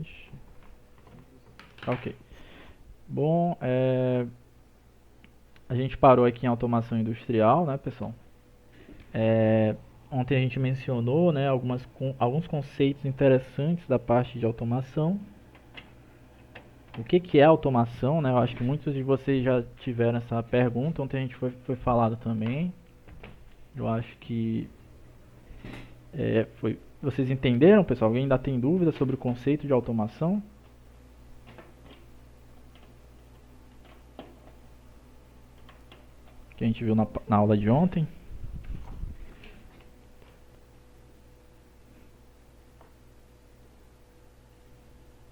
Ixi. Ok. Bom, a gente parou aqui em automação industrial, né, pessoal? Ontem a gente mencionou, né, alguns conceitos interessantes da parte de automação. O que é automação, né? Eu acho que muitos de vocês já tiveram essa pergunta. Ontem a gente foi falado também. Eu acho que vocês entenderam, pessoal? Alguém ainda tem dúvida sobre o conceito de automação? Que a gente viu na aula de ontem?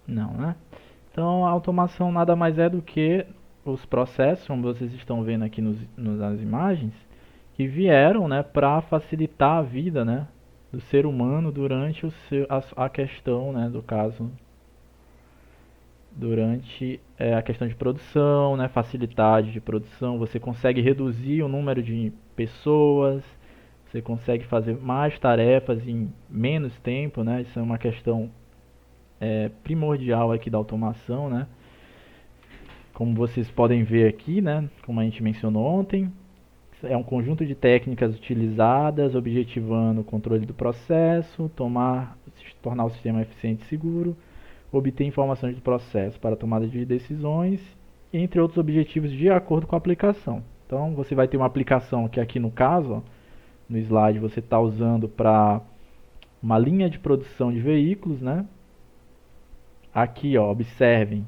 Não, né? Então, a automação nada mais é do que os processos, como vocês estão vendo aqui nas imagens, que vieram, né, para facilitar a vida, né, do ser humano durante a questão, né, do caso, durante a questão de produção, né, facilidade de produção. Você consegue reduzir o número de pessoas, você consegue fazer mais tarefas em menos tempo, né? Isso é uma questão primordial aqui da automação, né? Como vocês podem ver aqui, né, como a gente mencionou ontem, é um conjunto de técnicas utilizadas objetivando o controle do processo, tornar o sistema eficiente e seguro, obter informações do processo para tomada de decisões, entre outros objetivos de acordo com a aplicação. Então você vai ter uma aplicação que aqui no caso, ó, no slide, você está usando para uma linha de produção de veículos, né? Aqui, ó, observem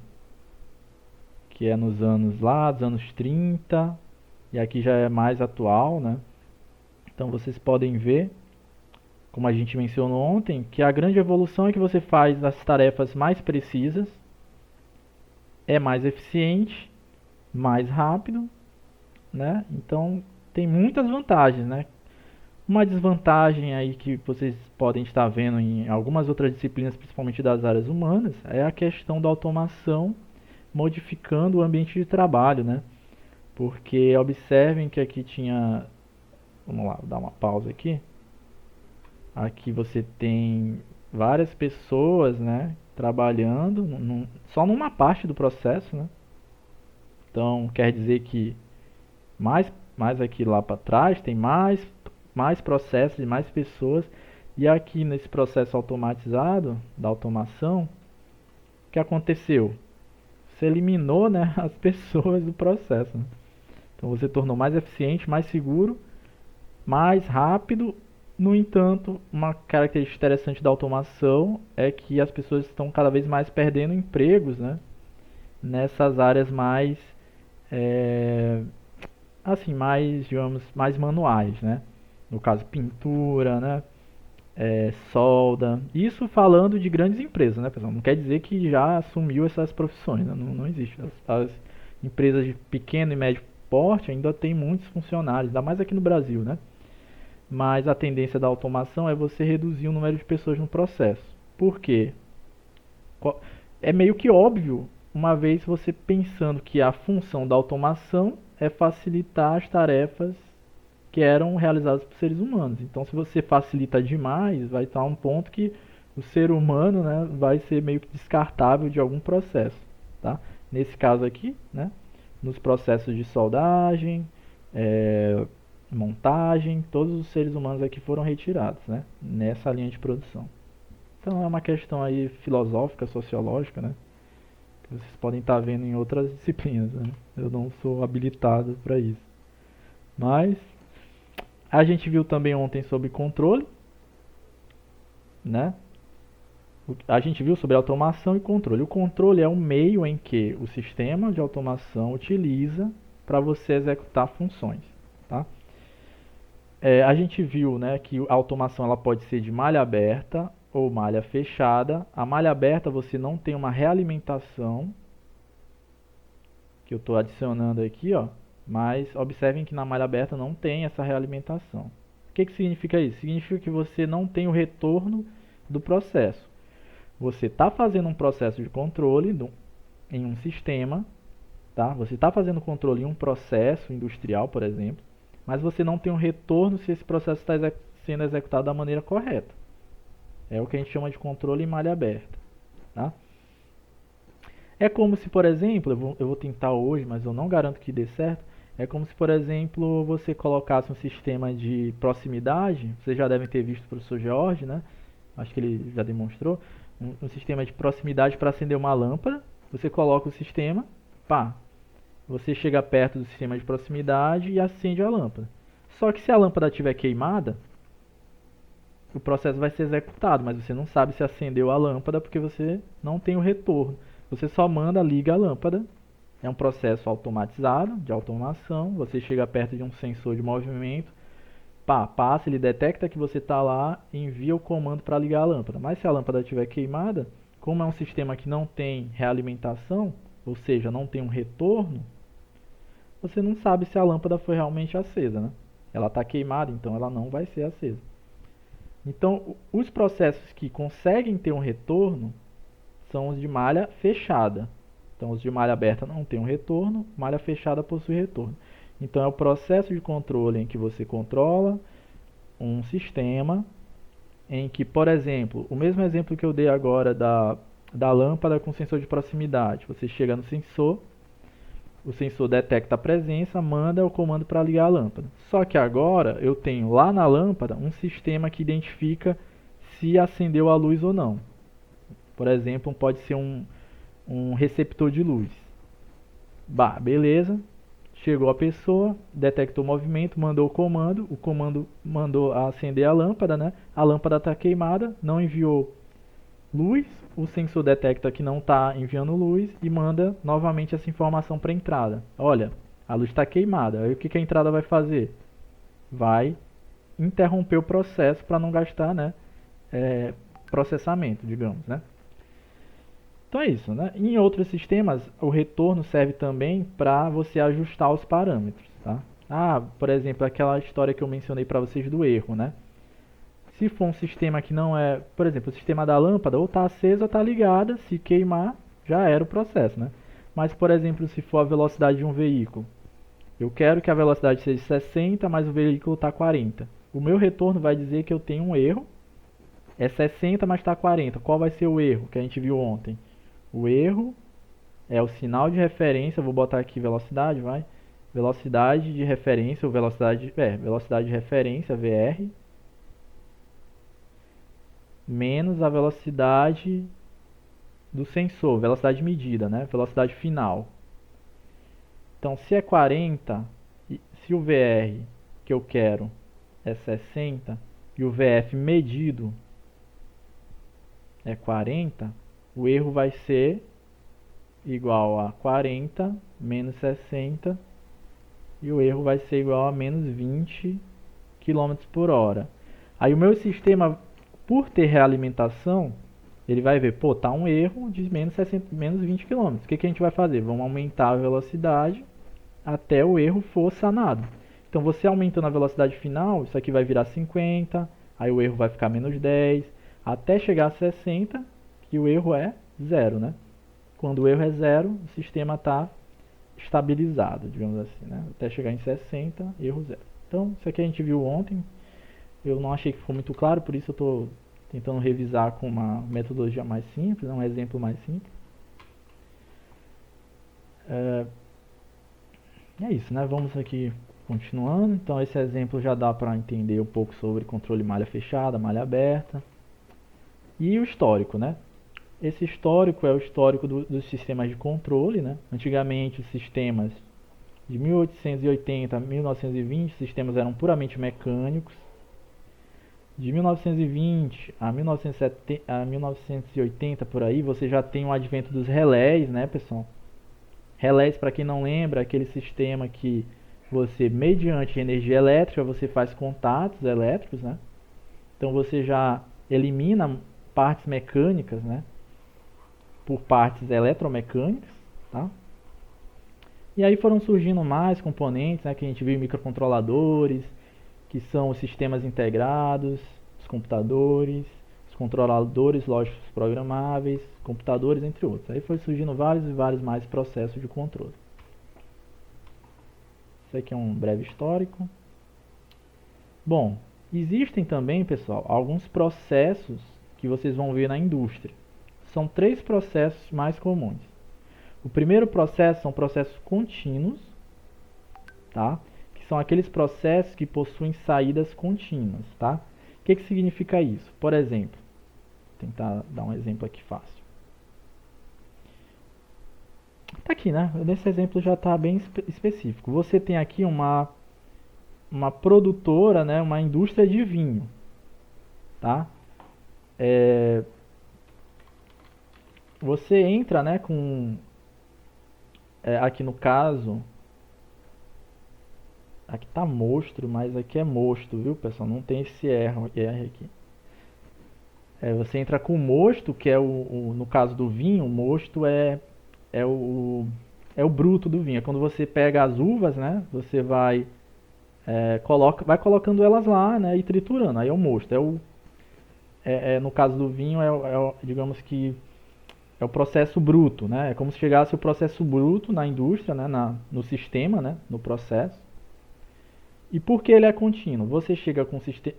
que é nos anos lá, dos anos 30, e aqui já é mais atual, né? Então vocês podem ver, como a gente mencionou ontem, que a grande evolução é que você faz as tarefas mais precisas, é mais eficiente, mais rápido, né? Então tem muitas vantagens, né? Uma desvantagem aí que vocês podem estar vendo em algumas outras disciplinas, principalmente das áreas humanas, é a questão da automação modificando o ambiente de trabalho, né? Porque observem que aqui tinha, vamos lá, vou dar uma pausa aqui. Aqui você tem várias pessoas, né, trabalhando só numa parte do processo, né? Então quer dizer que mais aqui lá para trás tem mais processos e mais pessoas. E aqui nesse processo automatizado da automação, o que aconteceu? Você eliminou, né, as pessoas do processo, né? Então você tornou mais eficiente, mais seguro, mais rápido. No entanto, uma característica interessante da automação é que as pessoas estão cada vez mais perdendo empregos, né, nessas áreas mais, assim, mais, digamos, mais manuais, né? No caso, pintura, né? Solda. Isso falando de grandes empresas, né, pessoal? Não quer dizer que já assumiu essas profissões, né? Não existe. As empresas de pequeno e médio porte ainda tem muitos funcionários, ainda mais aqui no Brasil, né? Mas a tendência da automação é você reduzir o número de pessoas no processo. Por quê? É meio que óbvio, uma vez você pensando que a função da automação é facilitar as tarefas que eram realizadas por seres humanos. Então, se você facilita demais, vai estar um ponto que o ser humano, né, vai ser meio que descartável de algum processo, tá? Nesse caso aqui, né, nos processos de soldagem, montagem, todos os seres humanos aqui foram retirados, né, nessa linha de produção. Então é uma questão aí filosófica, sociológica, né, que vocês podem estar vendo em outras disciplinas, né? Eu não sou habilitado para isso. Mas a gente viu também ontem sobre controle, né? A gente viu sobre automação e controle. O controle é o meio em que o sistema de automação utiliza para você executar funções, tá? A gente viu, né, que a automação ela pode ser de malha aberta ou malha fechada. A malha aberta você não tem uma realimentação, que eu estou adicionando aqui, ó, mas observem que na malha aberta não tem essa realimentação. O que significa isso? Significa que você não tem o retorno do processo. Você está fazendo um processo de controle em um sistema, tá? Você está fazendo controle em um processo industrial, por exemplo, mas você não tem um retorno se esse processo está sendo executado da maneira correta. É o que a gente chama de controle em malha aberta, tá? É como se, por exemplo, eu vou tentar hoje, mas eu não garanto que dê certo. É como se, por exemplo, você colocasse um sistema de proximidade. Vocês já devem ter visto o professor George, né? Acho que ele já demonstrou. Um sistema de proximidade para acender uma lâmpada. Você coloca o sistema, pá, você chega perto do sistema de proximidade e acende a lâmpada. Só que se a lâmpada estiver queimada, o processo vai ser executado, mas você não sabe se acendeu a lâmpada porque você não tem o retorno. Você só manda, liga a lâmpada. É um processo automatizado, de automação. Você chega perto de um sensor de movimento, pá, passa, ele detecta que você está lá e envia o comando para ligar a lâmpada. Mas se a lâmpada estiver queimada, como é um sistema que não tem realimentação, ou seja, não tem um retorno, você não sabe se a lâmpada foi realmente acesa, né? Ela está queimada, então ela não vai ser acesa. Então, os processos que conseguem ter um retorno são os de malha fechada. Então, os de malha aberta não tem um retorno, malha fechada possui retorno. Então, é o processo de controle em que você controla um sistema em que, por exemplo, o mesmo exemplo que eu dei agora da lâmpada com sensor de proximidade. Você chega no sensor, o sensor detecta a presença, manda o comando para ligar a lâmpada. Só que agora eu tenho lá na lâmpada um sistema que identifica se acendeu a luz ou não. Por exemplo, pode ser um receptor de luz. Bah, beleza. Chegou a pessoa, detectou o movimento, mandou o comando mandou acender a lâmpada, né? A lâmpada está queimada, não enviou luz, o sensor detecta que não está enviando luz e manda novamente essa informação para a entrada. Olha, a luz está queimada. Aí o que a entrada vai fazer? Vai interromper o processo para não gastar, né, processamento, digamos, né? Então é isso, né? Em outros sistemas, o retorno serve também para você ajustar os parâmetros, tá? Ah, por exemplo, aquela história que eu mencionei para vocês do erro, né? Se for um sistema que não é, por exemplo, o sistema da lâmpada, ou está acesa ou está ligada, se queimar, já era o processo, né? Mas, por exemplo, se for a velocidade de um veículo, eu quero que a velocidade seja 60, mas o veículo está 40. O meu retorno vai dizer que eu tenho um erro, é 60, mas está 40. Qual vai ser o erro que a gente viu ontem? O erro é o sinal de referência, vou botar aqui velocidade, vai. Velocidade de referência, ou velocidade de referência, VR, menos a velocidade do sensor, velocidade medida, né? Velocidade final. Então, se é 40, se o VR que eu quero é 60 e o VF medido é 40, o erro vai ser igual a 40 menos 60 e o erro vai ser igual a menos 20 km por hora. Aí o meu sistema, por ter realimentação, ele vai ver, pô, tá um erro de menos 60, menos 20 km. O que a gente vai fazer? Vamos aumentar a velocidade até o erro for sanado. Então você aumentando a velocidade final, isso aqui vai virar 50, aí o erro vai ficar menos 10, até chegar a 60, que o erro é zero, né? Quando o erro é zero, o sistema está estabilizado, digamos assim, né? Até chegar em 60, erro zero. Então, isso aqui a gente viu ontem. Eu não achei que ficou muito claro, por isso eu estou tentando revisar com uma metodologia mais simples, um exemplo mais simples. É isso, né? Vamos aqui continuando. Então, esse exemplo já dá para entender um pouco sobre controle malha fechada, malha aberta. E o histórico, né? Esse histórico é o histórico dos sistemas de controle, né? Antigamente, os sistemas de 1880 a 1920, os sistemas eram puramente mecânicos. De 1920 a 1980 por aí, você já tem o advento dos relés, né, pessoal? Relés, para quem não lembra, é aquele sistema que você, mediante energia elétrica, você faz contatos elétricos, né? Então você já elimina partes mecânicas, né, por partes eletromecânicas, tá? E aí foram surgindo mais componentes, né, que a gente viu microcontroladores, que são os sistemas integrados, os computadores, os controladores lógicos programáveis, computadores, entre outros. Aí foi surgindo vários e vários mais processos de controle. Isso aqui é um breve histórico. Bom, existem também, pessoal, alguns processos que vocês vão ver na indústria. São três processos mais comuns. O primeiro processo são processos contínuos, tá? Que são aqueles processos que possuem saídas contínuas, tá? O que significa isso? Por exemplo, vou tentar dar um exemplo aqui fácil. Tá aqui, né? Nesse exemplo já está bem específico. Você tem aqui uma produtora, né? Uma indústria de vinho, tá? Você entra, né? Aqui no caso, aqui tá mosto, mas aqui é mosto, viu, pessoal? Não tem esse R aqui. Você entra com o mosto, que é no caso do vinho, o mosto é o bruto do vinho. É quando você pega as uvas, né? Você vai colocando elas lá, né? E triturando. Aí é o mosto. No caso do vinho, digamos que é o processo bruto, né? É como se chegasse o processo bruto na indústria, né? No sistema, né? No processo. E por que ele é contínuo? Você chega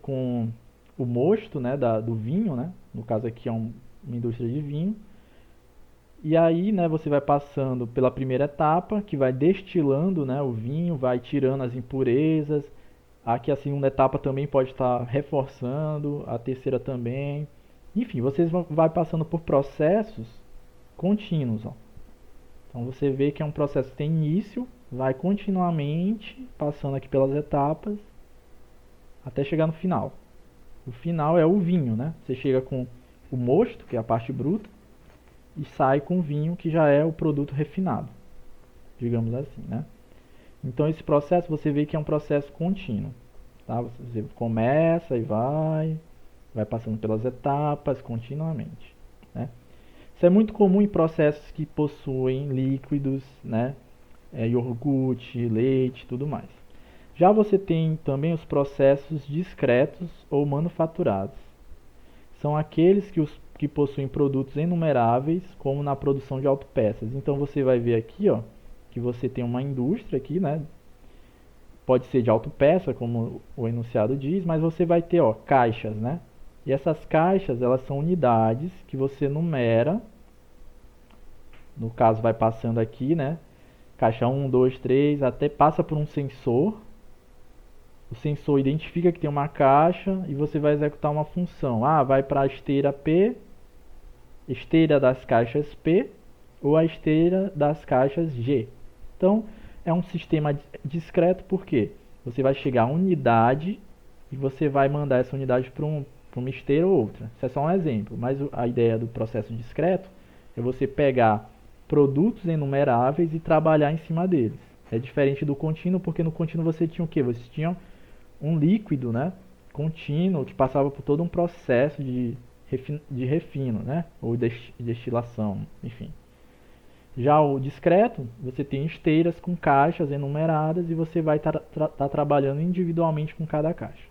com o mosto, né? Do vinho, né? No caso aqui é uma indústria de vinho. E aí, né, você vai passando pela primeira etapa, que vai destilando, né, o vinho, vai tirando as impurezas. Aqui a segunda etapa também pode estar reforçando, a terceira também. Enfim, vocês vai passando por processos contínuos, ó. Então você vê que é um processo que tem início, vai continuamente passando aqui pelas etapas até chegar no final. O final é o vinho, né? Você chega com o mosto, que é a parte bruta, e sai com vinho, que já é o produto refinado, digamos assim, né? Então esse processo você vê que é um processo contínuo, tá? Você começa e vai passando pelas etapas continuamente, né? Isso é muito comum em processos que possuem líquidos, né? Iogurte, leite, tudo mais. Já você tem também os processos discretos ou manufaturados. São aqueles que possuem produtos inumeráveis, como na produção de autopeças. Então você vai ver aqui, ó, que você tem uma indústria aqui, né? Pode ser de autopeça, como o enunciado diz, mas você vai ter, ó, caixas, né? E essas caixas, elas são unidades que você numera. No caso, vai passando aqui, né? Caixa 1, 2, 3, até passa por um sensor. O sensor identifica que tem uma caixa e você vai executar uma função. Vai para a esteira P, esteira das caixas P, ou a esteira das caixas G. Então, é um sistema discreto porque você vai chegar a unidade e você vai mandar essa unidade para uma esteira ou outra. Isso é só um exemplo, mas a ideia do processo discreto é você pegar produtos inumeráveis e trabalhar em cima deles. É diferente do contínuo, porque no contínuo você tinha o quê? Você tinha um líquido, né, contínuo, que passava por todo um processo de refino, né, ou destilação, enfim. Já o discreto, você tem esteiras com caixas enumeradas e você vai estar trabalhando individualmente com cada caixa.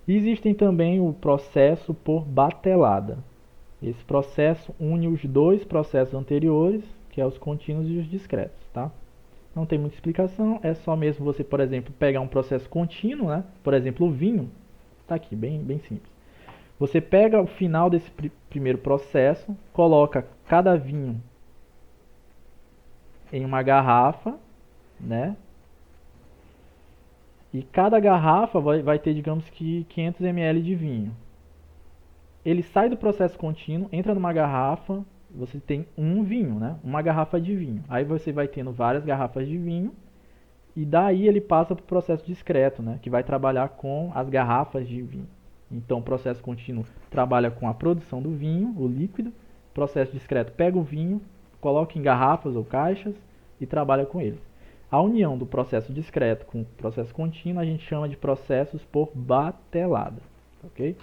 E existem também o processo por batelada. Esse processo une os dois processos anteriores, que é os contínuos e os discretos, tá? Não tem muita explicação, é só mesmo você, por exemplo, pegar um processo contínuo, né? Por exemplo, o vinho, tá aqui, bem simples. Você pega o final desse primeiro processo, coloca cada vinho em uma garrafa, né? E cada garrafa vai ter, digamos que 500 ml de vinho. Ele sai do processo contínuo, entra numa garrafa, você tem um vinho, né? Uma garrafa de vinho. Aí você vai tendo várias garrafas de vinho e daí ele passa para o processo discreto, né? Que vai trabalhar com as garrafas de vinho. Então, o processo contínuo trabalha com a produção do vinho, o líquido. O processo discreto pega o vinho, coloca em garrafas ou caixas e trabalha com ele. A união do processo discreto com o processo contínuo a gente chama de processos por batelada, ok?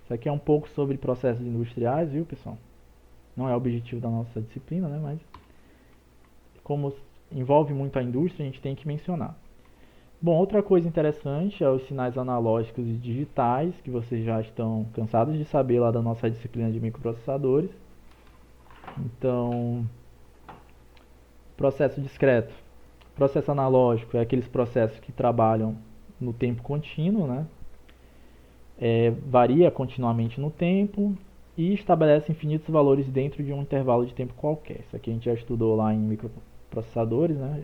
Isso aqui é um pouco sobre processos industriais, viu, pessoal? Não é o objetivo da nossa disciplina, né? Mas como envolve muito a indústria, a gente tem que mencionar. Bom, outra coisa interessante é os sinais analógicos e digitais, que vocês já estão cansados de saber lá da nossa disciplina de microprocessadores. Então, processo discreto. Processo analógico é aqueles processos que trabalham no tempo contínuo, né? Varia continuamente no tempo. e estabelece infinitos valores dentro de um intervalo de tempo qualquer. Isso aqui a gente já estudou lá em microprocessadores, né?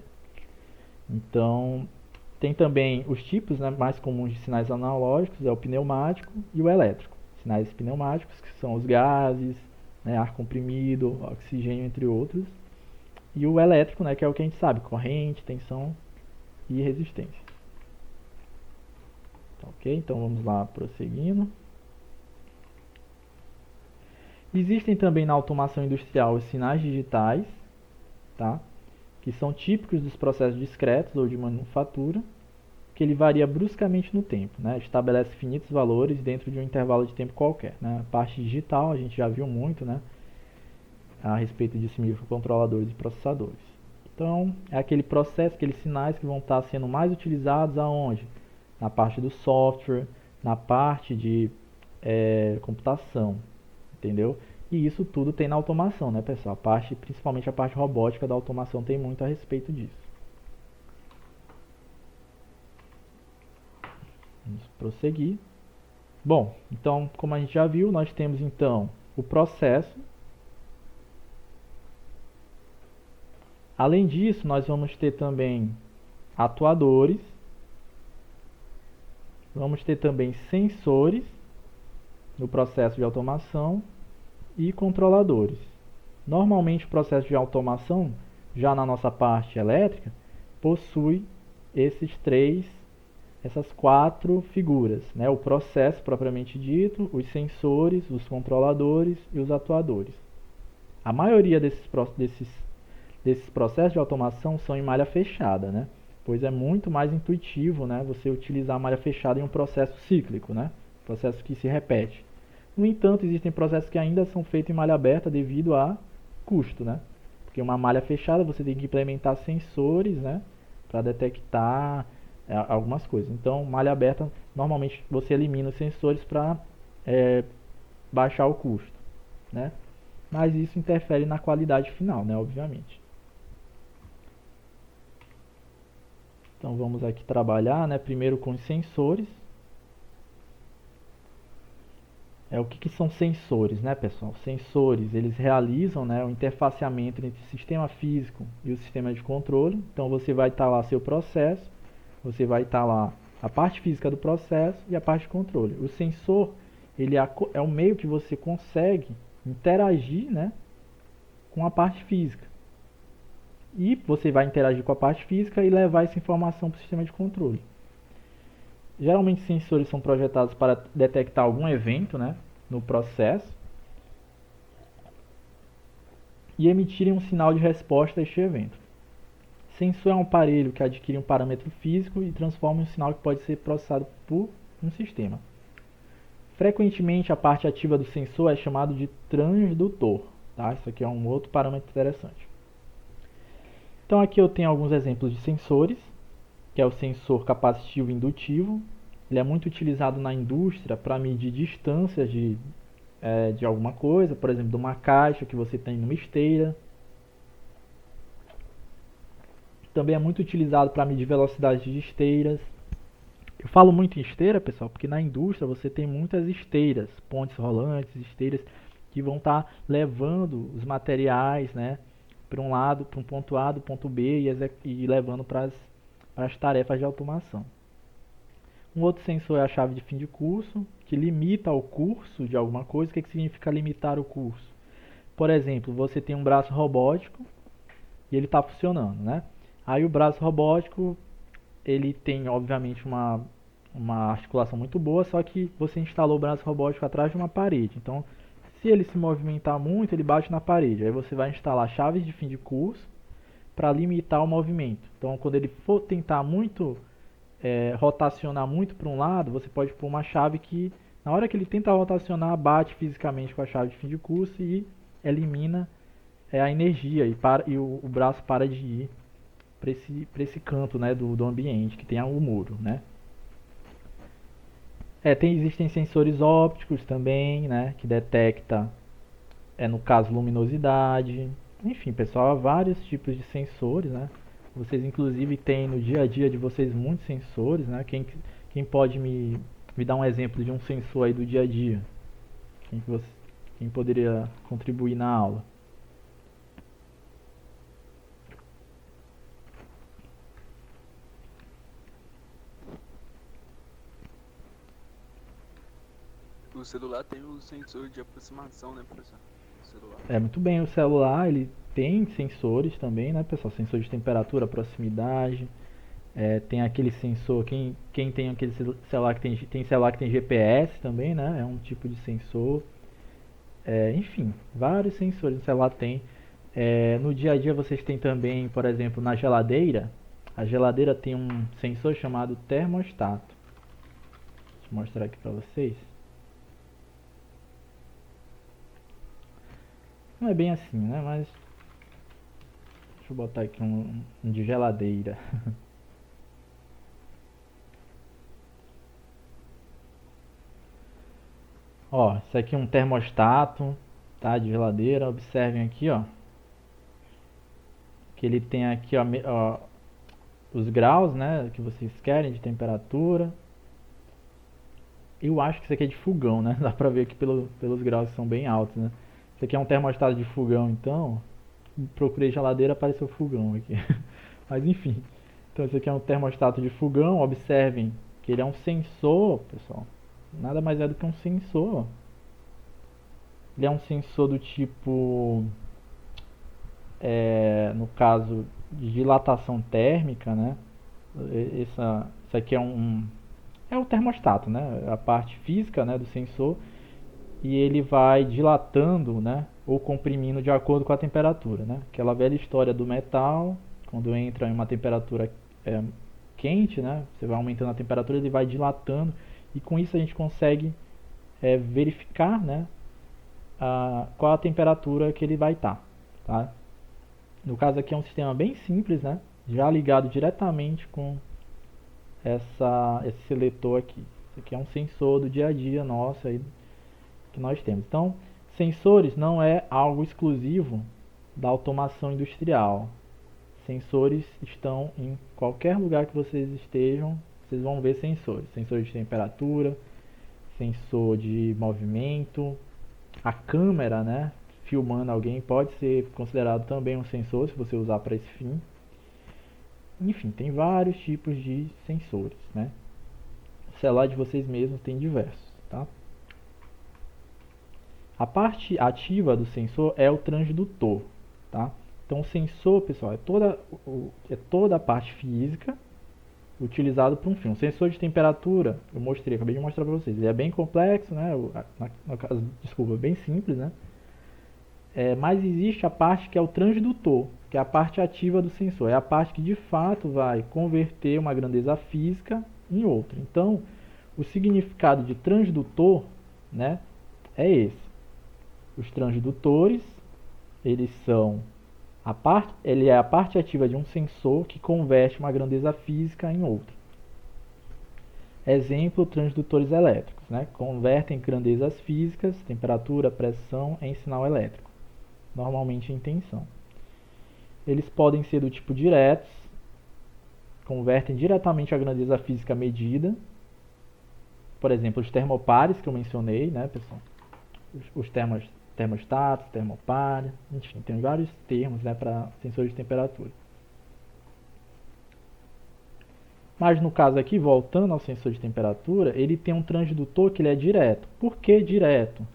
Então, tem também os tipos, né, mais comuns de sinais analógicos, é o pneumático e o elétrico. Sinais pneumáticos, que são os gases, né, ar comprimido, oxigênio, entre outros. E o elétrico, né, que é o que a gente sabe, corrente, tensão e resistência. Ok, então vamos lá, prosseguindo. Existem também na automação industrial os sinais digitais, tá? Que são típicos dos processos discretos ou de manufatura, que ele varia bruscamente no tempo, né? Estabelece finitos valores dentro de um intervalo de tempo qualquer, né? A parte digital a gente já viu muito, né? A respeito disso, microcontroladores e processadores. Então, é aquele processo, aqueles sinais que vão estar sendo mais utilizados aonde? Na parte do software, na parte de computação, entendeu? E isso tudo tem na automação, né, pessoal? Principalmente a parte robótica da automação tem muito a respeito disso. Vamos prosseguir. Bom, então, como a gente já viu, nós temos então o processo. Além disso, nós vamos ter também atuadores. Vamos ter também sensores no processo de automação e controladores. Normalmente o processo de automação, já na nossa parte elétrica, possui essas quatro figuras, né? O processo propriamente dito, os sensores, os controladores e os atuadores. A maioria desses processos de automação são em malha fechada, né? Pois é muito mais intuitivo, né, você utilizar a malha fechada em um processo cíclico, né? Processo que se repete. No entanto, existem processos que ainda são feitos em malha aberta devido a custo, né? Porque uma malha fechada você tem que implementar sensores, né, para detectar algumas coisas. Então, malha aberta, normalmente você elimina os sensores para baixar o custo, né? Mas isso interfere na qualidade final, né, obviamente. Então vamos aqui trabalhar, né, primeiro com os sensores. O que são sensores, né, pessoal? Sensores, eles realizam, né, o interfaceamento entre o sistema físico e o sistema de controle. Então você vai estar lá seu processo, você vai estar lá a parte física do processo e a parte de controle. O sensor, ele é o meio que você consegue interagir, né, com a parte física. E você vai interagir com a parte física e levar essa informação para o sistema de controle. Geralmente sensores são projetados para detectar algum evento, né, no processo e emitirem um sinal de resposta a este evento. Sensor é um aparelho que adquire um parâmetro físico e transforma em um sinal que pode ser processado por um sistema. Frequentemente a parte ativa do sensor é chamado de transdutor. Tá? Isso aqui é um outro parâmetro interessante. Então aqui eu tenho alguns exemplos de sensores, que é o sensor capacitivo indutivo. Ele é muito utilizado na indústria para medir distâncias de alguma coisa, por exemplo, de uma caixa que você tem numa esteira. Também é muito utilizado para medir velocidade de esteiras. Eu falo muito em esteira, pessoal, porque na indústria você tem muitas esteiras, pontes rolantes, esteiras que vão estar levando os materiais, né, para um lado, para um ponto A do ponto B e levando para as tarefas de automação. Um outro sensor é a chave de fim de curso, que limita o curso de alguma coisa. O que significa limitar o curso? Por exemplo, você tem um braço robótico e ele está funcionando, né? Aí o braço robótico, ele tem obviamente uma articulação muito boa, só que você instalou o braço robótico atrás de uma parede. Então, se ele se movimentar muito, ele bate na parede. Aí você vai instalar chaves de fim de curso para limitar o movimento. Então, quando ele for tentar muito rotacionar muito para um lado, você pode pôr uma chave que, na hora que ele tenta rotacionar, bate fisicamente com a chave de fim de curso e elimina a energia e o braço para de ir para esse canto, né, do ambiente que tem o muro, né? Existem sensores ópticos também, né, que detecta, no caso, luminosidade. Enfim, pessoal, há vários tipos de sensores, né? Vocês inclusive têm no dia a dia de vocês muitos sensores, né? Quem pode me dar um exemplo de um sensor aí do dia a dia? Quem poderia contribuir na aula? O celular tem o sensor de aproximação, né, professor? O celular. Muito bem, o celular ele tem sensores também, né, pessoal? Sensor de temperatura, proximidade. Tem aquele sensor, quem tem aquele celular que tem celular que tem GPS também, né? É um tipo de sensor. Enfim, vários sensores o celular tem. No dia a dia vocês têm também, por exemplo, na geladeira. A geladeira tem um sensor chamado termostato. Deixa eu mostrar aqui para vocês. Não é bem assim, né? Mas deixa eu botar aqui um de geladeira. Ó, isso aqui é um termostato, tá? De geladeira. Observem aqui, ó. Que ele tem aqui, ó, os graus, né? Que vocês querem de temperatura. Eu acho que isso aqui é de fogão, né? Dá pra ver aqui pelos graus que são bem altos, né? Isso aqui é um termostato de fogão, então. Procurei geladeira, apareceu fogão aqui. Mas enfim. Então esse aqui é um termostato de fogão. Observem que ele é um sensor, pessoal. Nada mais é do que um sensor. Ele é um sensor do tipo, no caso de dilatação térmica, né? Isso aqui é o termostato, né? A parte física, né, do sensor, e ele vai dilatando, né, ou comprimindo de acordo com a temperatura, né? Aquela velha história do metal, quando entra em uma temperatura é, quente, né? Você vai aumentando a temperatura, ele vai dilatando, e com isso a gente consegue verificar, né, qual a temperatura que ele vai estar, tá? No caso aqui é um sistema bem simples, né? Já ligado diretamente com esse seletor aqui. Isso aqui é um sensor do dia a dia nosso aí que nós temos. Então, sensores não é algo exclusivo da automação industrial. Sensores estão em qualquer lugar que vocês estejam, vocês vão ver sensores. Sensor de temperatura, sensor de movimento, a câmera, né, filmando alguém pode ser considerado também um sensor se você usar para esse fim. Enfim, tem vários tipos de sensores, né? O celular de vocês mesmos tem diversos, tá? A parte ativa do sensor é o transdutor, tá? Então o sensor, pessoal, é toda a parte física utilizada para um fim. O sensor de temperatura, eu mostrei, acabei de mostrar para vocês, ele é bem complexo, né? No caso, desculpa, bem simples, né? Mas existe a parte que é o transdutor, que é a parte ativa do sensor. É a parte que de fato vai converter uma grandeza física em outra. Então, o significado de transdutor, né, é esse. Os transdutores, ele é a parte ativa de um sensor que converte uma grandeza física em outra. Exemplo, transdutores elétricos, né? Convertem grandezas físicas, temperatura, pressão, em sinal elétrico, normalmente em tensão. Eles podem ser do tipo diretos, convertem diretamente a grandeza física medida. Por exemplo, os termopares que eu mencionei, né, pessoal? Os termostatos, termopares, enfim, tem vários termos, né, para sensores de temperatura. Mas no caso aqui, voltando ao sensor de temperatura, ele tem um transdutor que ele é direto. Por que direto?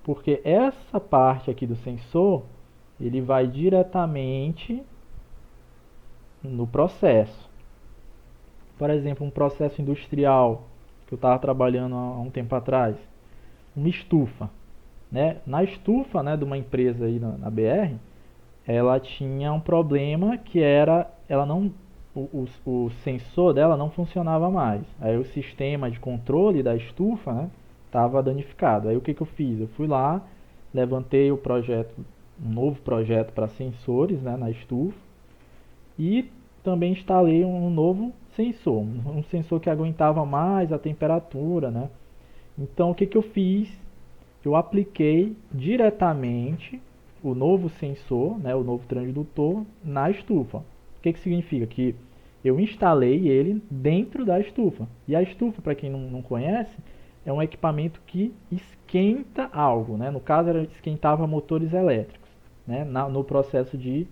Porque essa parte aqui do sensor, ele vai diretamente no processo. Por exemplo, um processo industrial que eu estava trabalhando há um tempo atrás, uma estufa, né? Na estufa, né, de uma empresa aí na BR, ela tinha um problema que era, ela não, o sensor dela não funcionava mais. Aí o sistema de controle da estufa, né, estava danificado. Aí o que que eu fiz? Eu fui lá, levantei o projeto, um novo projeto para sensores, né, na estufa, e também instalei um novo sensor, um sensor que aguentava mais a temperatura, né? Então o que que eu fiz? Eu apliquei diretamente o novo sensor, né, o novo transdutor, na estufa. O que que significa? Que eu instalei ele dentro da estufa. E a estufa, para quem não conhece, é um equipamento que esquenta algo, né? No caso, esquentava motores elétricos, né? No processo de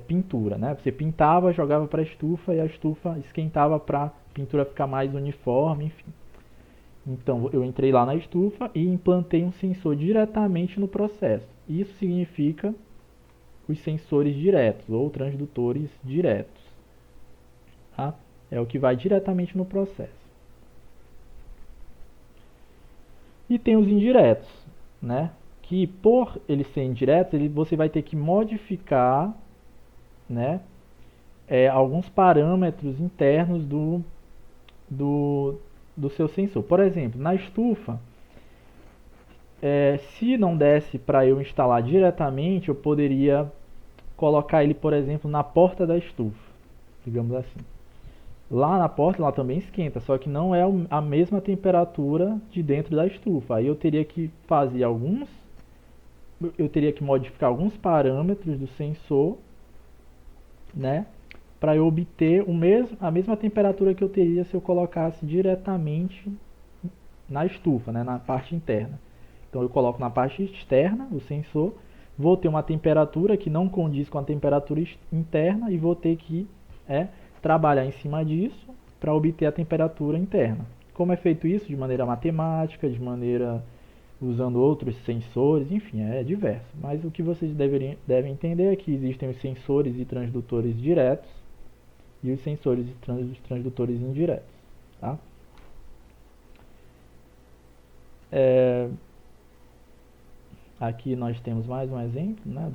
pintura, né? Você pintava, jogava para a estufa e a estufa esquentava para a pintura ficar mais uniforme, enfim. Então eu entrei lá na estufa e implantei um sensor diretamente no processo. Isso significa os sensores diretos ou transdutores diretos, tá? É o que vai diretamente no processo. E tem os indiretos, né? Que por eles serem indiretos, você vai ter que modificar, né, alguns parâmetros internos do, do seu sensor. Por exemplo, na estufa, se não desse para eu instalar diretamente, eu poderia colocar ele, por exemplo, na porta da estufa, digamos assim. Lá na porta, lá também esquenta, só que não é a mesma temperatura de dentro da estufa. Aí eu teria que modificar alguns parâmetros do sensor, né, para eu obter a mesma temperatura que eu teria se eu colocasse diretamente na estufa, né, na parte interna. Então eu coloco na parte externa o sensor, vou ter uma temperatura que não condiz com a temperatura interna e vou ter que trabalhar em cima disso para obter a temperatura interna. Como é feito isso? De maneira matemática, de maneira usando outros sensores, enfim, é diverso. Mas o que vocês devem entender é que existem os sensores e transdutores diretos e os sensores e transdutores indiretos, tá? Aqui nós temos mais um exemplo, né,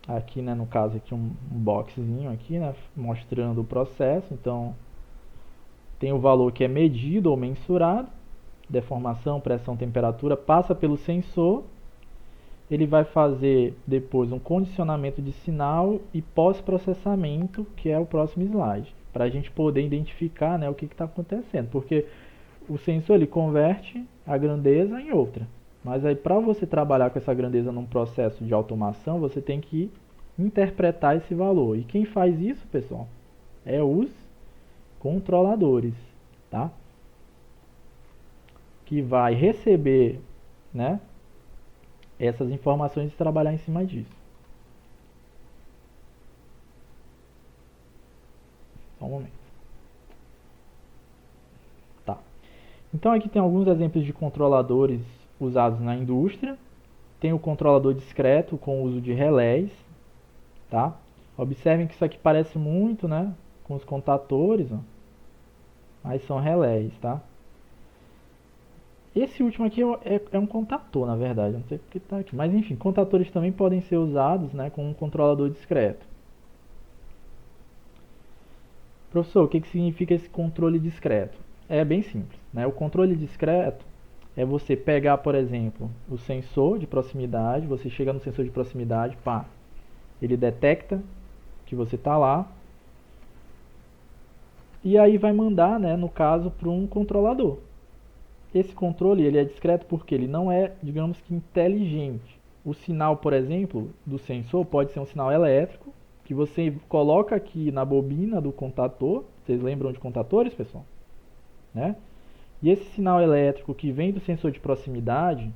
aqui, né, no caso aqui um boxzinho aqui, né, mostrando o processo. Então tem o valor que é medido ou mensurado, deformação, pressão, temperatura, passa pelo sensor, ele vai fazer depois um condicionamento de sinal e pós-processamento, que é o próximo slide, para a gente poder identificar, né, o que está acontecendo, porque o sensor ele converte a grandeza em outra, mas aí para você trabalhar com essa grandeza num processo de automação, você tem que interpretar esse valor. E quem faz isso, pessoal, é os controladores, tá? Que vai receber, né, essas informações e trabalhar em cima disso. Só um momento. Tá. Então aqui tem alguns exemplos de controladores usados na indústria. Tem o controlador discreto com o uso de relés, tá? Observem que isso aqui parece muito, né, com os contadores, ó, mas são relés, tá? Esse último aqui é um contador, na verdade, não sei porque está aqui, mas enfim, contadores também podem ser usados, né, com um controlador discreto. Professor, o que significa esse controle discreto? É bem simples, né? O controle discreto é você pegar, por exemplo, o sensor de proximidade, você chega no sensor de proximidade, pá, ele detecta que você está lá, e aí vai mandar, né, no caso, para um controlador. Esse controle ele é discreto porque ele não é, digamos que, inteligente. O sinal, por exemplo, do sensor pode ser um sinal elétrico, que você coloca aqui na bobina do contador. Vocês lembram de contadores, pessoal? Né? E esse sinal elétrico que vem do sensor de proximidade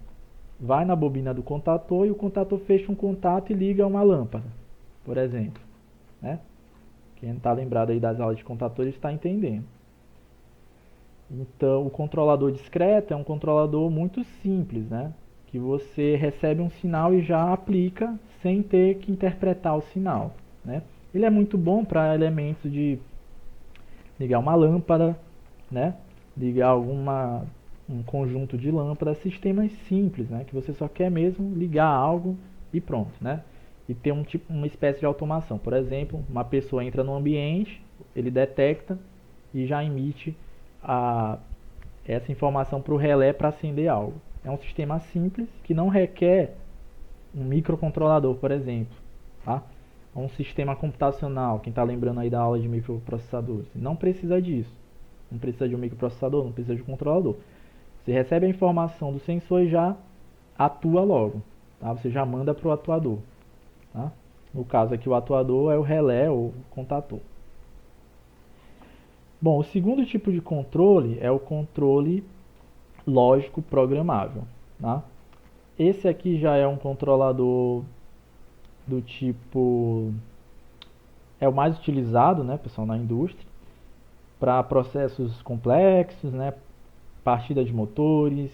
vai na bobina do contador e o contador fecha um contato e liga uma lâmpada, por exemplo. Né? Quem está lembrado aí das aulas de contadores está entendendo. Então, o controlador discreto é um controlador muito simples, né? Que você recebe um sinal e já aplica sem ter que interpretar o sinal, né? Ele é muito bom para elementos de ligar uma lâmpada, né? Ligar um conjunto de lâmpadas, sistemas simples, né? Que você só quer mesmo ligar algo e pronto, né? E ter uma espécie de automação. Por exemplo, uma pessoa entra no ambiente, ele detecta e já emite essa informação para o relé para acender algo. É um sistema simples que não requer um microcontrolador, por exemplo, tá? Um sistema computacional, quem está lembrando aí da aula de microprocessadores, não precisa disso. Não precisa de um microprocessador, não precisa de um controlador. Você recebe a informação do sensor e já atua logo, tá? Você já manda para o atuador, tá? No caso aqui o atuador é o relé ou o contador. Bom, o segundo tipo de controle é o controle lógico programável, tá? Esse aqui já é um controlador do tipo é o mais utilizado, né, pessoal, na indústria para processos complexos, né, partida de motores,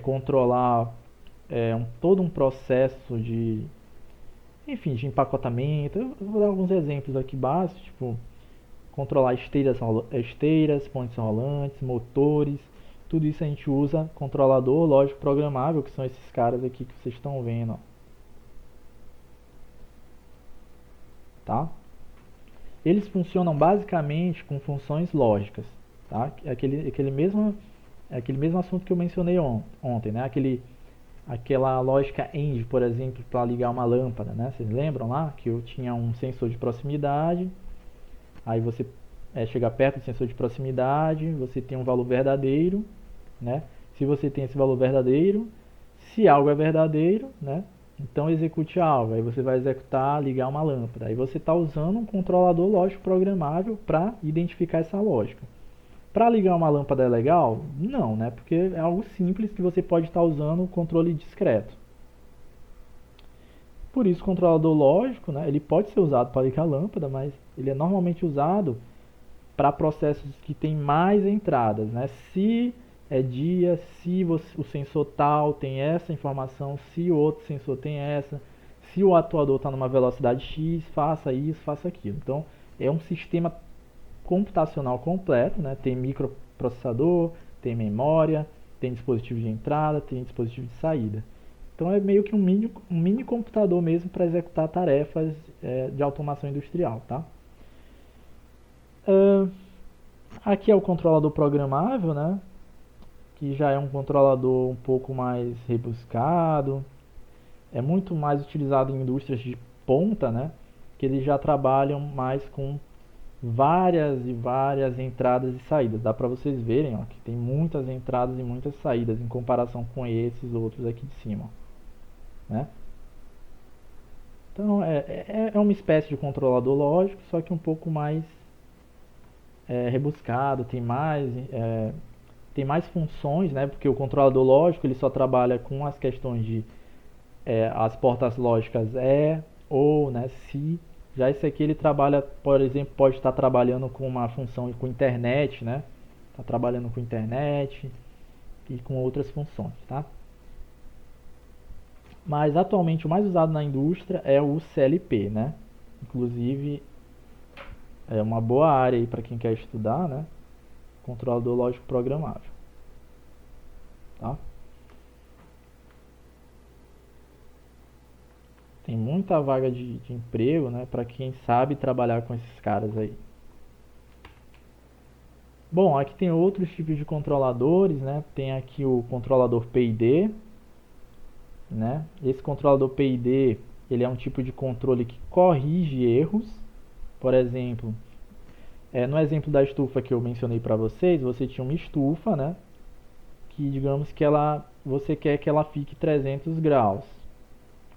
controlar todo um processo de, enfim, de empacotamento. Eu vou dar alguns exemplos aqui básicos, tipo controlar esteiras, pontes rolantes, motores. Tudo isso a gente usa controlador lógico programável, que são esses caras aqui que vocês estão vendo, ó, tá? Eles funcionam basicamente com funções lógicas, tá? Aquele mesmo assunto que eu mencionei ontem, né? Aquela lógica AND, por exemplo, para ligar uma lâmpada, né? Vocês lembram lá que eu tinha um sensor de proximidade, aí você chega perto do sensor de proximidade, você tem um valor verdadeiro, né? Se você tem esse valor verdadeiro, se algo é verdadeiro, né? Então execute algo. Aí você vai executar, ligar uma lâmpada. Aí você está usando um controlador lógico programável para identificar essa lógica. Para ligar uma lâmpada é legal? Não, né? Porque é algo simples que você pode estar usando o controle discreto. Por isso, o controlador lógico, né, ele pode ser usado para ligar a lâmpada, mas ele é normalmente usado para processos que têm mais entradas, né? Se é dia, se o sensor tal tem essa informação, se o outro sensor tem essa, se o atuador está numa velocidade X, faça isso, faça aquilo. Então, é um sistema computacional completo, né? Tem microprocessador, tem memória, tem dispositivo de entrada, tem dispositivo de saída. Então é meio que um mini computador mesmo para executar tarefas de automação industrial, tá? Uh, Aqui é o controlador programável, né? Que já é um controlador um pouco mais rebuscado, é muito mais utilizado em indústrias de ponta, né? Que eles já trabalham mais com várias e várias entradas e saídas. Dá para vocês verem, ó, que tem muitas entradas e muitas saídas em comparação com esses outros aqui de cima, né? Então é uma espécie de controlador lógico, só que um pouco mais rebuscado, tem mais funções, né? Porque o controlador lógico ele só trabalha com as questões de as portas lógicas ou, né, se. Já esse aqui ele trabalha, por exemplo, pode estar trabalhando com uma função com internet, né? Está trabalhando com internet e com outras funções, tá? Mas atualmente o mais usado na indústria é o CLP, né? Inclusive é uma boa área aí para quem quer estudar, né? Controlador lógico programável, tá? Tem muita vaga de emprego, né, para quem sabe trabalhar com esses caras aí. Bom, aqui tem outros tipos de controladores, né? Tem aqui o controlador PID, né? Esse controlador PID, ele é um tipo de controle que corrige erros. Por exemplo, no exemplo da estufa que eu mencionei para vocês, você tinha uma estufa, né? Que digamos que você quer que ela fique 300 graus.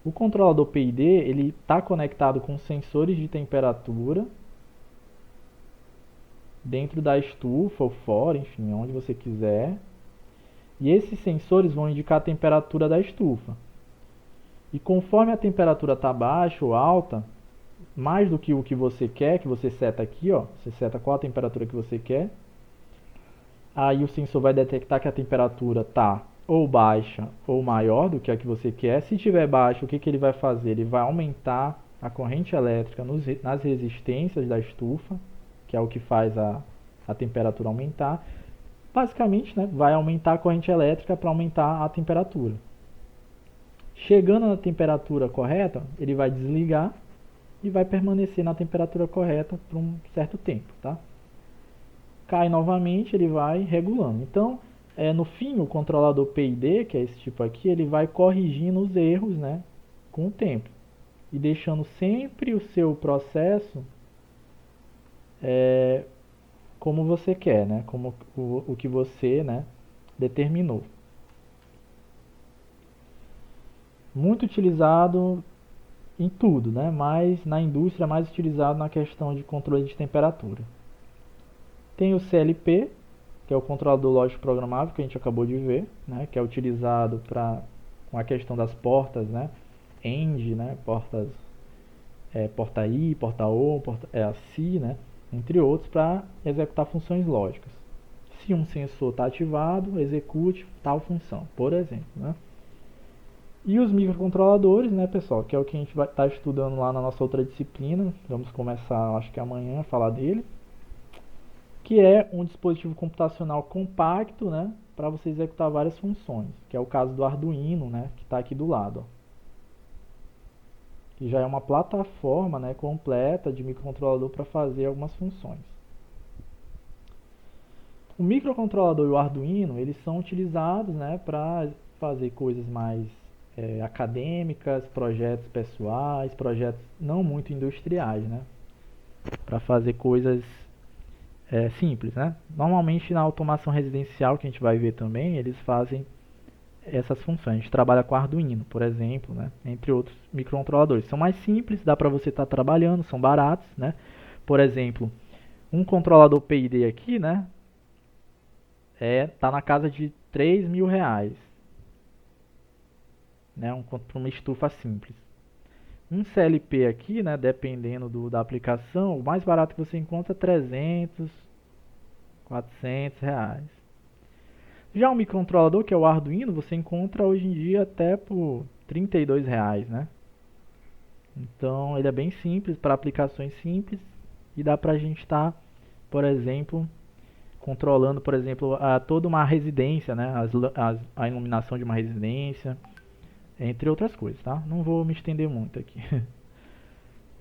O controlador PID ele está conectado com sensores de temperatura dentro da estufa ou fora, enfim, onde você quiser. E esses sensores vão indicar a temperatura da estufa. E conforme a temperatura está baixa ou alta, mais do que o que você quer, que você seta aqui, ó, você seta qual a temperatura que você quer. Aí o sensor vai detectar que a temperatura está ou baixa ou maior do que a que você quer. Se estiver baixa, o que ele vai fazer? Ele vai aumentar a corrente elétrica nas resistências da estufa, que é o que faz a temperatura aumentar. Basicamente, né, vai aumentar a corrente elétrica para aumentar a temperatura. Chegando na temperatura correta, ele vai desligar e vai permanecer na temperatura correta por um certo tempo, tá? Cai novamente, ele vai regulando. Então, no fim, o controlador PID, que é esse tipo aqui, ele vai corrigindo os erros, né, com o tempo e deixando sempre o seu processo como você quer, né, como o que você, né, determinou. Muito utilizado em tudo, né, mas na indústria mais utilizado na questão de controle de temperatura. Tem o CLP, que é o controlador lógico programável, que a gente acabou de ver, né, que é utilizado com a questão das portas, né, END, né, porta I, porta O, a SI, né, entre outros, para executar funções lógicas. Se um sensor está ativado, execute tal função, por exemplo, né. E os microcontroladores, né, pessoal, que é o que a gente vai estar estudando lá na nossa outra disciplina. Vamos começar, acho que amanhã, a falar dele. Que é um dispositivo computacional compacto, né, para você executar várias funções. Que é o caso do Arduino, né, que está aqui do lado. Ó. Que já é uma plataforma, né, completa de microcontrolador para fazer algumas funções. O microcontrolador e o Arduino, eles são utilizados, né, para fazer coisas mais acadêmicas, projetos pessoais, projetos não muito industriais, né? Para fazer coisas simples, né? Normalmente na automação residencial que a gente vai ver também, eles fazem essas funções. A gente trabalha com Arduino, por exemplo, né? Entre outros microcontroladores. São mais simples, dá para você estar trabalhando, são baratos, né? Por exemplo, um controlador PID aqui, né? Tá na casa de R$ 3.000, né, para uma estufa simples. Um CLP aqui, né, dependendo da aplicação, o mais barato que você encontra é R$ 300, R$ 400. Já o microcontrolador, que é o Arduino, você encontra hoje em dia até por R$ 32, né? Então ele é bem simples, para aplicações simples, e dá para a gente estar, por exemplo, controlando, por exemplo, toda uma residência, né? A iluminação de uma residência, entre outras coisas, tá? Não vou me estender muito aqui.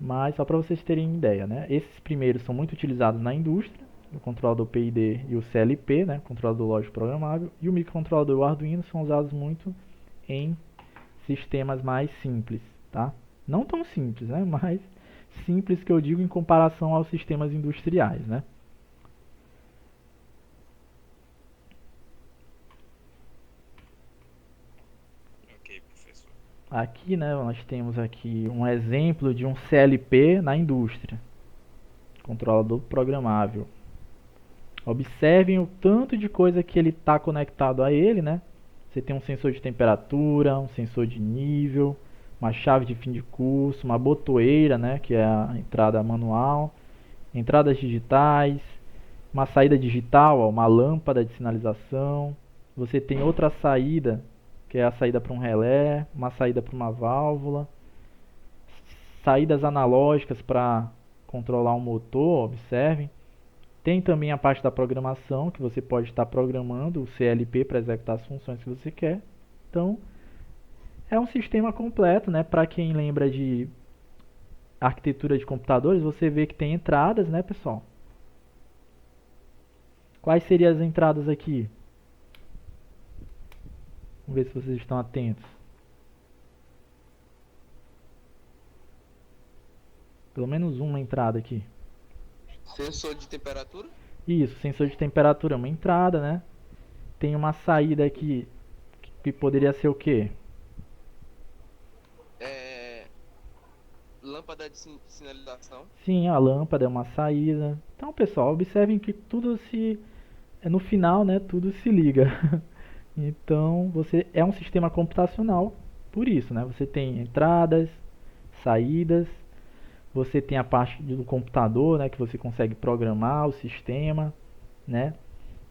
Mas só para vocês terem ideia, né? Esses primeiros são muito utilizados na indústria, o controlador PID e o CLP, né? Controlador lógico programável, e o microcontrolador e o Arduino são usados muito em sistemas mais simples, tá? Não tão simples, né? Mas simples que eu digo em comparação aos sistemas industriais, né? Ok, professor. Aqui, né, nós temos aqui um exemplo de um CLP na indústria, controlador programável. Observem o tanto de coisa que ele está conectado a ele, né? Você tem um sensor de temperatura, um sensor de nível, uma chave de fim de curso, uma botoeira, né, que é a entrada manual, entradas digitais, uma saída digital, ó, uma lâmpada de sinalização. Você tem outra saída, que é a saída para um relé, uma saída para uma válvula, saídas analógicas para controlar um motor, observem. Tem também a parte da programação, que você pode estar programando o CLP para executar as funções que você quer. Então, é um sistema completo, né? Para quem lembra de arquitetura de computadores, você vê que tem entradas, né, pessoal? Quais seriam as entradas aqui? Vamos ver se vocês estão atentos. Pelo menos uma entrada aqui. Sensor de temperatura? Isso, sensor de temperatura é uma entrada, né? Tem uma saída aqui que poderia ser o quê? Lâmpada de sinalização? Sim, a lâmpada é uma saída. Então, pessoal, observem que tudo no final, né, tudo se liga. Então, você é um sistema computacional, por isso, né? Você tem entradas, saídas, você tem a parte do computador, né, que você consegue programar o sistema, né?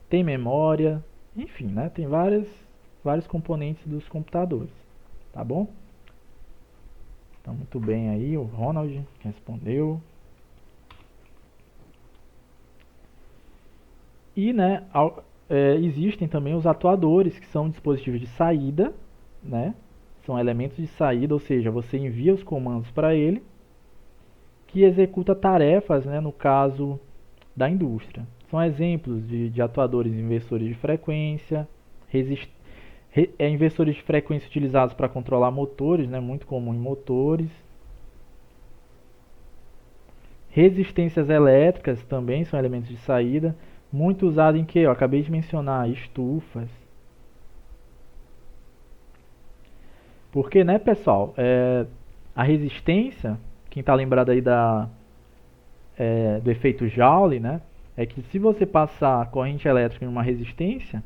Tem memória, enfim, né? Tem vários componentes dos computadores, tá bom? Então, muito bem aí, o Ronald respondeu. E, né, existem também os atuadores, que são dispositivos de saída, né? São elementos de saída, ou seja, você envia os comandos para ele, que executa tarefas, né, no caso da indústria. São exemplos de atuadores inversores de frequência, inversores de frequência utilizados para controlar motores, né, muito comum em motores. Resistências elétricas também são elementos de saída, muito usado em que? Eu acabei de mencionar, estufas. Porque, né, pessoal, a resistência, quem está lembrado aí do efeito Joule, né, é que se você passar a corrente elétrica em uma resistência,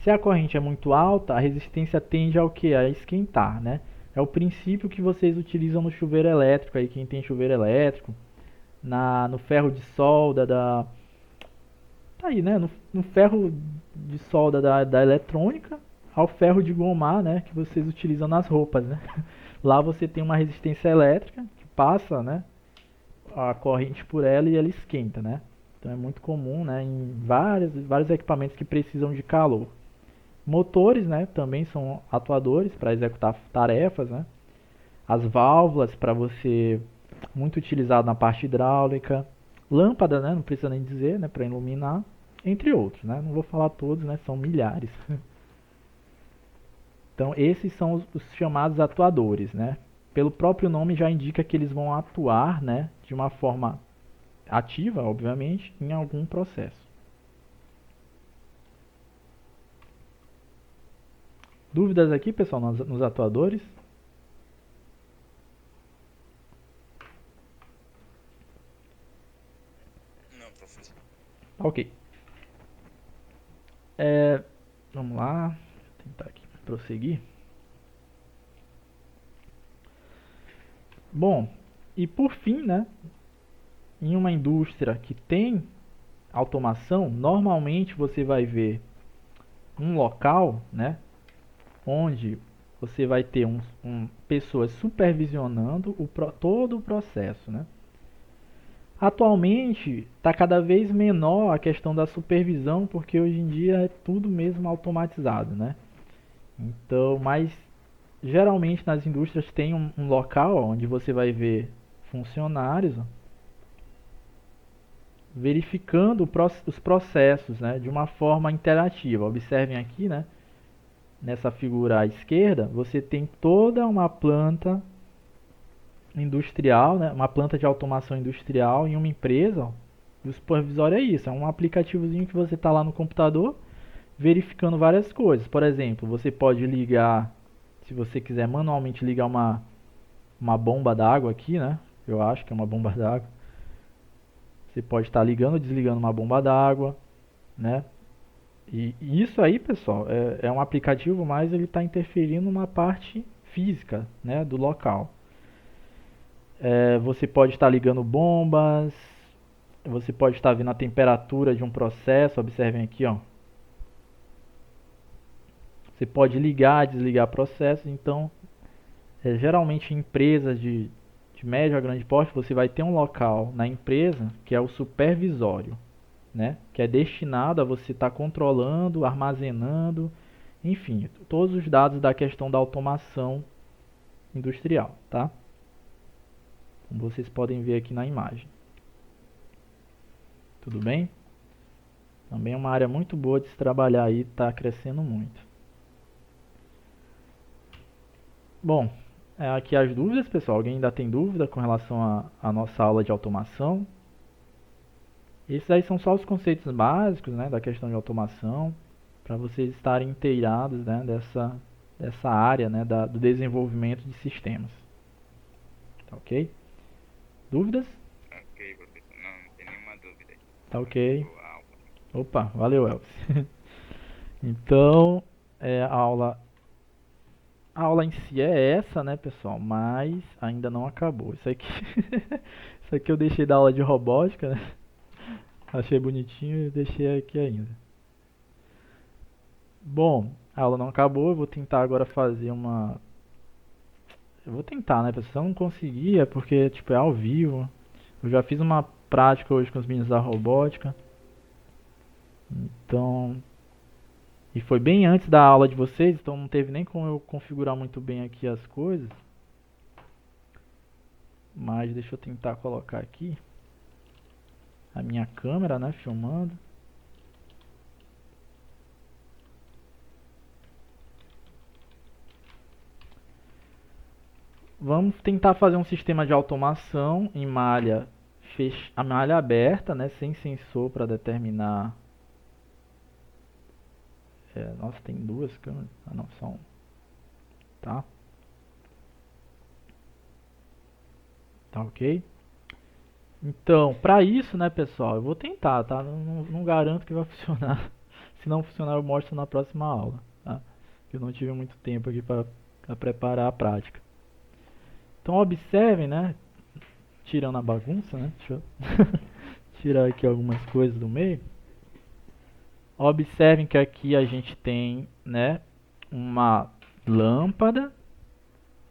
se a corrente é muito alta, a resistência tende ao que? A esquentar, né? É o princípio que vocês utilizam no chuveiro elétrico, aí quem tem chuveiro elétrico, no ferro de solda tá aí, né? No ferro de solda da eletrônica ao ferro de gomar, né? Que vocês utilizam nas roupas, né? Lá você tem uma resistência elétrica que passa, né? A corrente por ela e ela esquenta, né? Então é muito comum, né? Em vários equipamentos que precisam de calor. Motores, né? Também são atuadores para executar tarefas, né? As válvulas para você muito utilizado na parte hidráulica, lâmpada, né, não precisa nem dizer, né, para iluminar, entre outros, né? Não vou falar todos, né, são milhares. Então, esses são os chamados atuadores, né? Pelo próprio nome já indica que eles vão atuar, né, de uma forma ativa, obviamente, em algum processo. Dúvidas aqui, pessoal, nos atuadores? Não, professor. Ok. Vamos lá. Vou tentar aqui prosseguir. Bom, e por fim, né, em uma indústria que tem automação, normalmente você vai ver um local, né, onde você vai ter pessoas supervisionando todo o processo, né? Atualmente está cada vez menor a questão da supervisão, porque hoje em dia é tudo mesmo automatizado, né? Então, mas geralmente nas indústrias tem um local onde você vai ver funcionários verificando os processos, né, de uma forma interativa. Observem aqui, né, nessa figura à esquerda, você tem toda uma planta industrial, né, uma planta de automação industrial em uma empresa. Ó, e o supervisório é isso, é um aplicativozinho que você está lá no computador verificando várias coisas. Por exemplo, você pode ligar, se você quiser manualmente ligar uma bomba d'água aqui, né? Eu acho que é uma bomba d'água. Você pode estar ligando ou desligando uma bomba d'água, né? E isso aí, pessoal, é um aplicativo, mas ele está interferindo numa parte física, né, do local. Você pode estar ligando bombas, você pode estar vendo a temperatura de um processo, observem aqui, ó. Você pode ligar, desligar processos, então, geralmente em empresas de médio a grande porte, você vai ter um local na empresa que é o supervisório, né? Que é destinado a você estar controlando, armazenando, enfim, todos os dados da questão da automação industrial, tá? Como vocês podem ver aqui na imagem. Tudo bem? Também é uma área muito boa de se trabalhar aí, está crescendo muito. Bom, aqui as dúvidas, pessoal. Alguém ainda tem dúvida com relação à nossa aula de automação? Esses aí são só os conceitos básicos, né, da questão de automação, para vocês estarem inteirados, né, dessa área, né, do desenvolvimento de sistemas. Tá ok? Dúvidas? Ok, professor. Não tem nenhuma dúvida aqui. Tá ok. Boa aula. Opa, valeu, Elvis. Então, a aula em si é essa, né, pessoal? Mas ainda não acabou. Isso aqui, isso aqui eu deixei da aula de robótica, né? Achei bonitinho e deixei aqui ainda. Bom, a aula não acabou. Eu vou tentar agora fazer uma. Eu vou tentar, né, pessoal? Se eu não conseguir é porque, tipo, é ao vivo. Eu já fiz uma prática hoje com os meninos da robótica. Então, e foi bem antes da aula de vocês, então não teve nem como eu configurar muito bem aqui as coisas. Mas deixa eu tentar colocar aqui a minha câmera, né, filmando. Vamos tentar fazer um sistema de automação em a malha aberta, né, sem sensor para determinar. Nossa, tem duas câmeras. Ah, não, só um. Tá? Tá ok? Então, para isso, né, pessoal, eu vou tentar, tá? Não garanto que vai funcionar. Se não funcionar, eu mostro na próxima aula, tá? Eu não tive muito tempo aqui para preparar a prática. Então, observem, né? Tirando a bagunça, né? Deixa eu tirar aqui algumas coisas do meio. Observem que aqui a gente tem, né, uma lâmpada.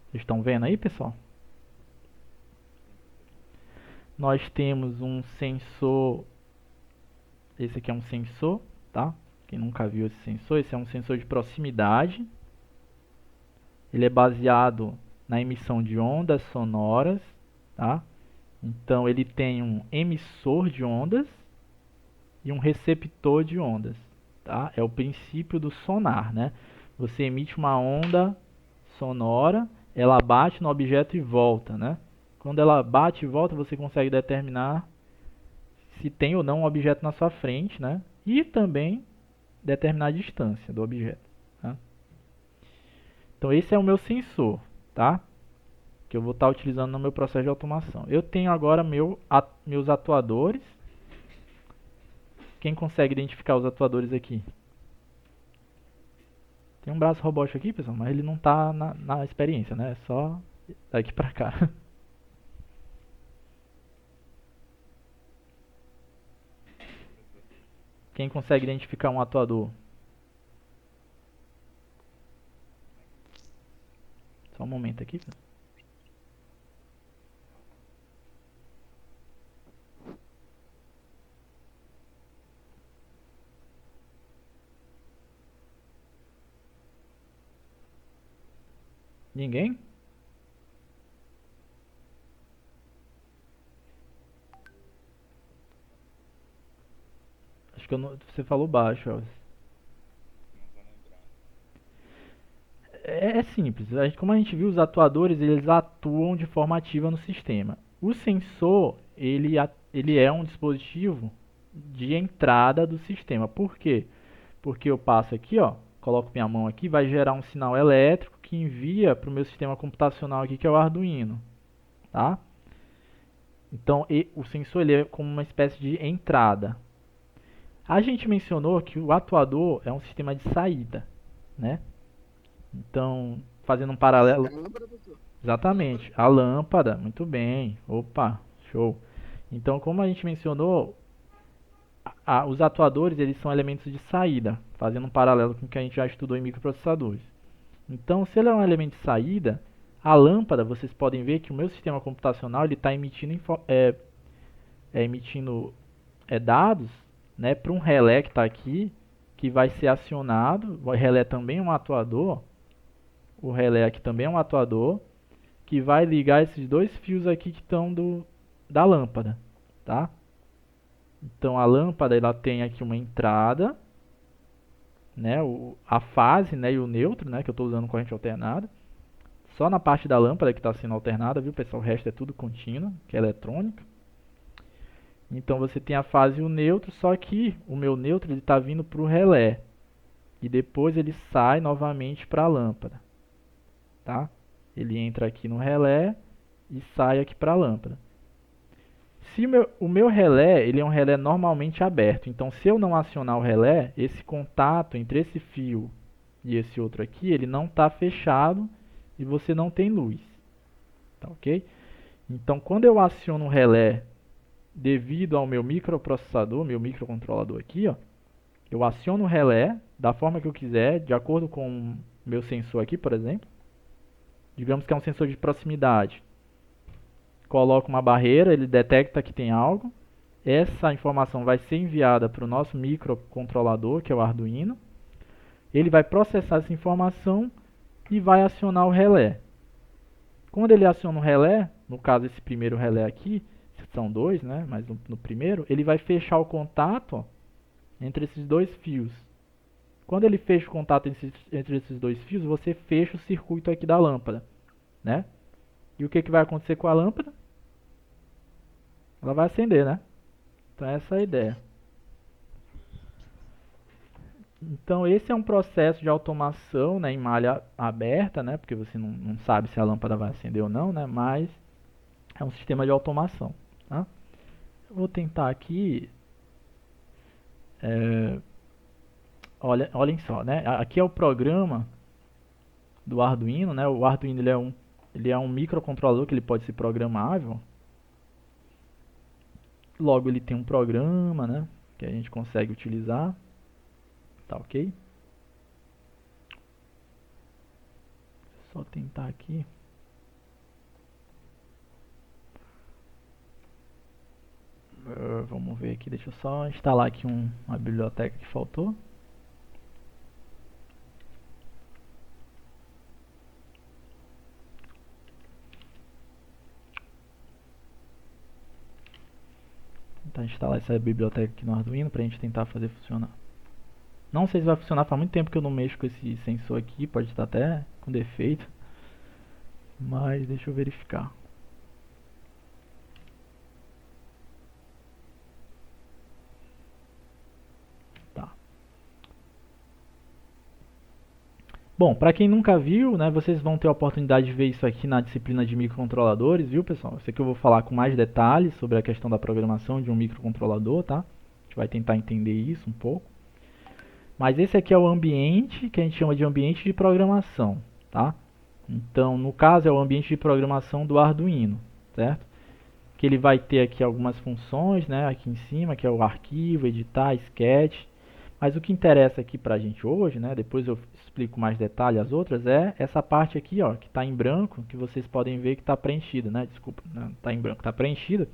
Vocês estão vendo aí, pessoal? Nós temos um sensor. Esse aqui é um sensor, tá? Quem nunca viu esse sensor, esse é um sensor de proximidade. Ele é baseado na emissão de ondas sonoras, tá? Então ele tem um emissor de ondas e um receptor de ondas, tá? É o princípio do sonar, né? Você emite uma onda sonora, ela bate no objeto e volta, né? Quando ela bate e volta, você consegue determinar se tem ou não um objeto na sua frente, né? E também determinar a distância do objeto, tá? Então esse é o meu sensor, tá? Que eu vou estar utilizando no meu processo de automação. Eu tenho agora meus atuadores. Quem consegue identificar os atuadores aqui? Tem um braço robótico aqui, pessoal, mas ele não está na experiência, né? É só daqui para cá. Quem consegue identificar um atuador? Só um momento aqui, pessoal. Ninguém? Acho que você falou baixo, Elvis. É simples. Como a gente viu, os atuadores eles atuam de forma ativa no sistema. O sensor ele é um dispositivo de entrada do sistema. Por quê? Porque eu passo aqui, ó, coloco minha mão aqui, vai gerar um sinal elétrico que envia para o meu sistema computacional aqui, que é o Arduino, tá? Então, o sensor ele é como uma espécie de entrada. A gente mencionou que o atuador é um sistema de saída, né? Então, fazendo um paralelo. É lâmpada, doutor? Exatamente, a lâmpada, muito bem. Opa, show. Então, como a gente mencionou, os atuadores eles são elementos de saída, fazendo um paralelo com o que a gente já estudou em microprocessadores. Então, se ele é um elemento de saída, a lâmpada, vocês podem ver que o meu sistema computacional ele está emitindo dados, né, para um relé que está aqui, que vai ser acionado. O relé também é um atuador. O relé aqui também é um atuador, que vai ligar esses dois fios aqui que estão da lâmpada, tá? Então a lâmpada ela tem aqui uma entrada, né, a fase, né, e o neutro, né, que eu estou usando corrente alternada. Só na parte da lâmpada que está sendo alternada, viu, pessoal? O resto é tudo contínuo, que é eletrônica. Então você tem a fase e o neutro, só que o meu neutro está vindo para o relé. E depois ele sai novamente para a lâmpada, tá? Ele entra aqui no relé e sai aqui para a lâmpada. Se o meu relé ele é um relé normalmente aberto, então se eu não acionar o relé, esse contato entre esse fio e esse outro aqui, ele não está fechado e você não tem luz, tá ok? Então quando eu aciono o relé devido ao meu microprocessador, meu microcontrolador aqui, ó, eu aciono o relé da forma que eu quiser, de acordo com o meu sensor aqui, por exemplo. Digamos que é um sensor de proximidade. Coloco uma barreira, ele detecta que tem algo. Essa informação vai ser enviada para o nosso microcontrolador, que é o Arduino. Ele vai processar essa informação e vai acionar o relé. Quando ele aciona o relé, no caso esse primeiro relé aqui, são dois, né? Mas no primeiro, ele vai fechar o contato, ó, entre esses dois fios. Quando ele fecha o contato entre esses dois fios, você fecha o circuito aqui da lâmpada, né? E o que vai acontecer com a lâmpada? Ela vai acender, né? Então essa é a ideia. Então esse é um processo de automação, né, em malha aberta, né? Porque você não sabe se a lâmpada vai acender ou não, né? Mas é um sistema de automação, tá? Eu vou tentar aqui, olhem só, né? Aqui é o programa do Arduino, né? O Arduino ele é um microcontrolador que ele pode ser programável. Logo ele tem um programa, né? Que a gente consegue utilizar, tá ok? Só tentar aqui. Vamos ver aqui, deixa eu só instalar aqui uma biblioteca que faltou. Tentar instalar essa biblioteca aqui no Arduino pra gente tentar fazer funcionar. Não sei se vai funcionar, faz muito tempo que eu não mexo com esse sensor aqui, pode estar até com defeito. Mas deixa eu verificar. Tá. Bom, para quem nunca viu, né, vocês vão ter a oportunidade de ver isso aqui na disciplina de microcontroladores, viu, pessoal? Isso aqui eu vou falar com mais detalhes sobre a questão da programação de um microcontrolador, tá? A gente vai tentar entender isso um pouco. Mas esse aqui é o ambiente que a gente chama de ambiente de programação, tá? Então, no caso, é o ambiente de programação do Arduino, certo? Que ele vai ter aqui algumas funções, né? Aqui em cima, que é o arquivo, editar, sketch. Mas o que interessa aqui pra gente hoje, né? Depois eu explico mais detalhes as outras, é essa parte aqui, ó, que está em branco, que vocês podem ver que está preenchida, né? Desculpa, não está em branco, está preenchida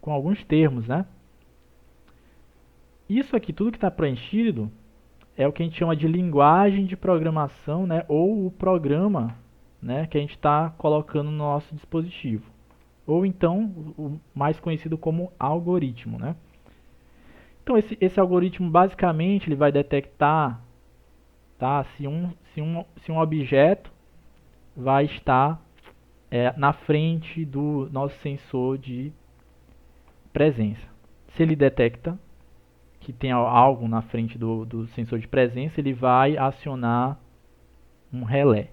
com alguns termos, né? Isso aqui, tudo que está preenchido, é o que a gente chama de linguagem de programação, né? Ou o programa, né? Que a gente está colocando no nosso dispositivo. Ou então, o mais conhecido como algoritmo, né? Então, esse algoritmo, basicamente, ele vai detectar, tá? Se um objeto vai estar na frente do nosso sensor de presença. Se ele detecta que tem algo na frente do sensor de presença, ele vai acionar um relé,